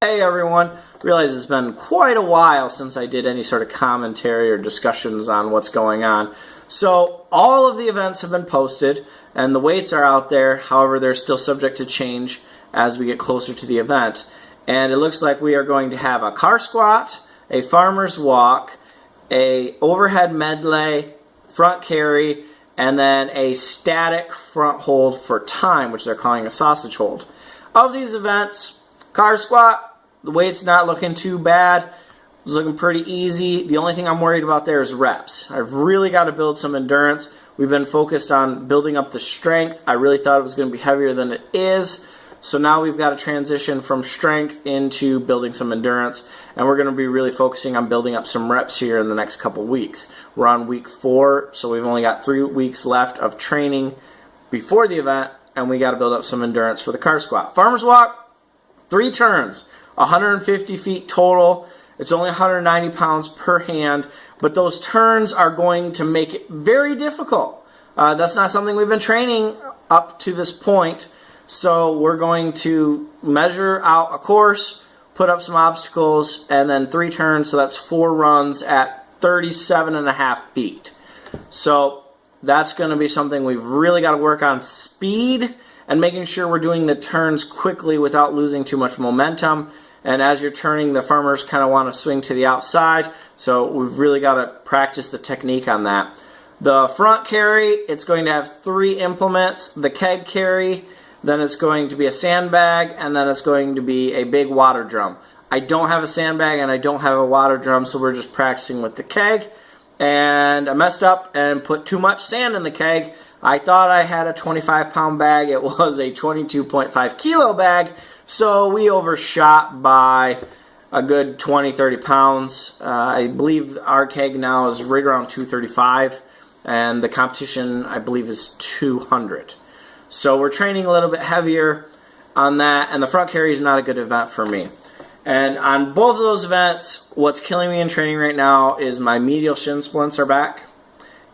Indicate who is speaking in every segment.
Speaker 1: Hey everyone, realize it's been quite a while since I did any sort of commentary or discussions on what's going on. So all of the events have been posted and the weights are out there. However, they're still subject to change as we get closer to the event. And it looks like we are going to have a car squat, a farmer's walk, a overhead medley, front carry, and then a static front hold for time, which they're calling a sausage hold. Of these events, car squat, the weight's not looking too bad. It's looking pretty easy. The only thing I'm worried about there is reps. I've really got to build some endurance. We've been focused on building up the strength. I really thought it was going to be heavier than it is. So now we've got to transition from strength into building some endurance. And we're going to be really focusing on building up some reps here in the next couple weeks. We're on week 4, so we've only got 3 weeks left of training before the event. And we got to build up some endurance for the car squat. Farmer's walk, 3 turns. 150 feet total. It's only 190 pounds per hand, but those turns are going to make it very difficult. That's not something we've been training up to this point, so we're going to measure out a course, put up some obstacles, and then 3 turns, so that's 4 runs at 37.5 feet. So that's going to be something we've really got to work on, speed and making sure we're doing the turns quickly without losing too much momentum. And as you're turning, the farmers kind of want to swing to the outside, so we've really got to practice the technique on that. The front carry, it's going to have 3 implements. The keg carry, then it's going to be a sandbag, and then it's going to be a big water drum. I don't have a sandbag and I don't have a water drum, so we're just practicing with the keg. And I messed up and put too much sand in the keg. I thought I had a 25-pound bag. It was a 22.5 kilo bag, so we overshot by a good 20-30 pounds. I believe our keg now is right around 235, and the competition, I believe, is 200. So we're training a little bit heavier on that, and the front carry is not a good event for me. And on both of those events, what's killing me in training right now is my medial shin splints are back.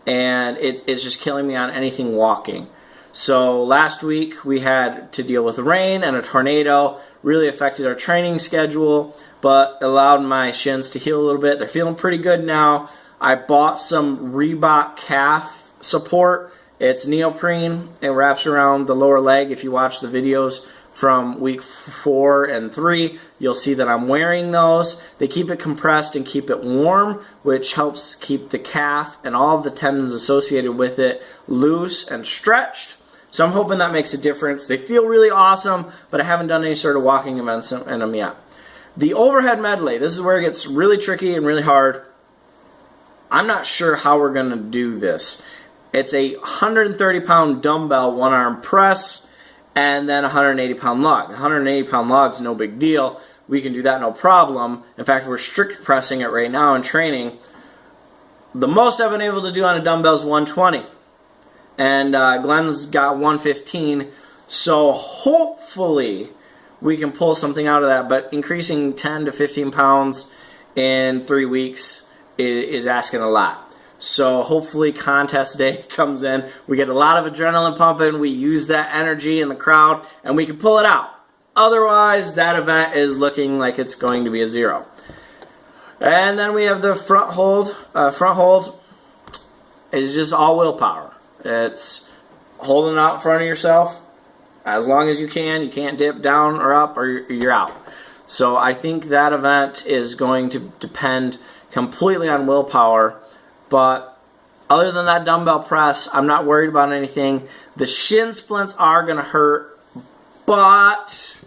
Speaker 1: And it's just killing me on anything walking. So last week we had to deal with rain and a tornado. Really affected our training schedule, but allowed my shins to heal a little bit. They're feeling pretty good now. I bought some Reebok calf support. It's neoprene. It wraps around the lower leg. If you watch the videos from week 4 and 3, you'll see that I'm wearing those. They keep it compressed and keep it warm, which helps keep the calf and all of the tendons associated with it loose and stretched. So I'm hoping that makes a difference. They feel really awesome, but I haven't done any sort of walking events in them yet. The overhead medley, this is where it gets really tricky and really hard. I'm not sure how we're going to do this. It's a 130-pound dumbbell one-arm press, and then a 180-pound log. The 180-pound log is no big deal. We can do that no problem. In fact, we're strict pressing it right now in training. The most I've been able to do on a dumbbell is 120. And Glenn's got 115. So hopefully we can pull something out of that. But increasing 10 to 15 pounds in 3 weeks is asking a lot. So hopefully contest day comes in, we get a lot of adrenaline pumping, we use that energy in the crowd, and we can pull it out. Otherwise, that event is looking like it's going to be a 0. And then we have the front hold. Front hold is just all willpower. It's holding out in front of yourself as long as you can. You can't dip down or up or you're out. So I think that event is going to depend completely on willpower. But other than that dumbbell press, I'm not worried about anything. The shin splints are going to hurt, but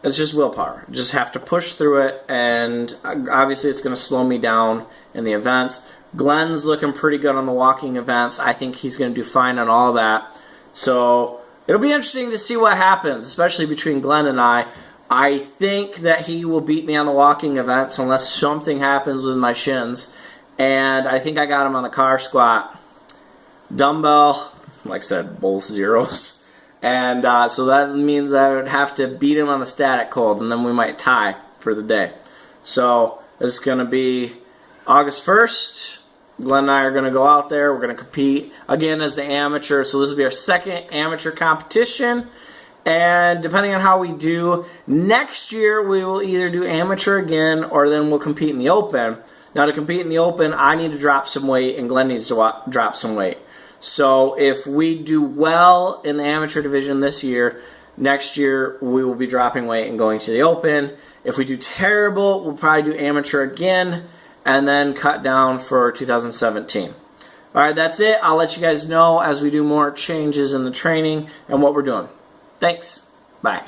Speaker 1: it's just willpower. Just have to push through it, and obviously it's going to slow me down in the events. Glenn's looking pretty good on the walking events. I think he's going to do fine on all of that. So it'll be interesting to see what happens, especially between Glenn and I. I think that he will beat me on the walking events unless something happens with my shins. And I think I got him on the car squat. Dumbbell, like I said, both 0s. And so that means I would have to beat him on the static hold, and then we might tie for the day. So this is going to be August 1st. Glenn and I are going to go out there. We're going to compete again as the amateur. So this will be our 2nd amateur competition. And depending on how we do, next year we will either do amateur again or then we'll compete in the Open. Now to compete in the Open, I need to drop some weight and Glenn needs to drop some weight. So if we do well in the amateur division this year, next year we will be dropping weight and going to the Open. If we do terrible, we'll probably do amateur again and then cut down for 2017. All right, that's it. I'll let you guys know as we do more changes in the training and what we're doing. Thanks. Bye.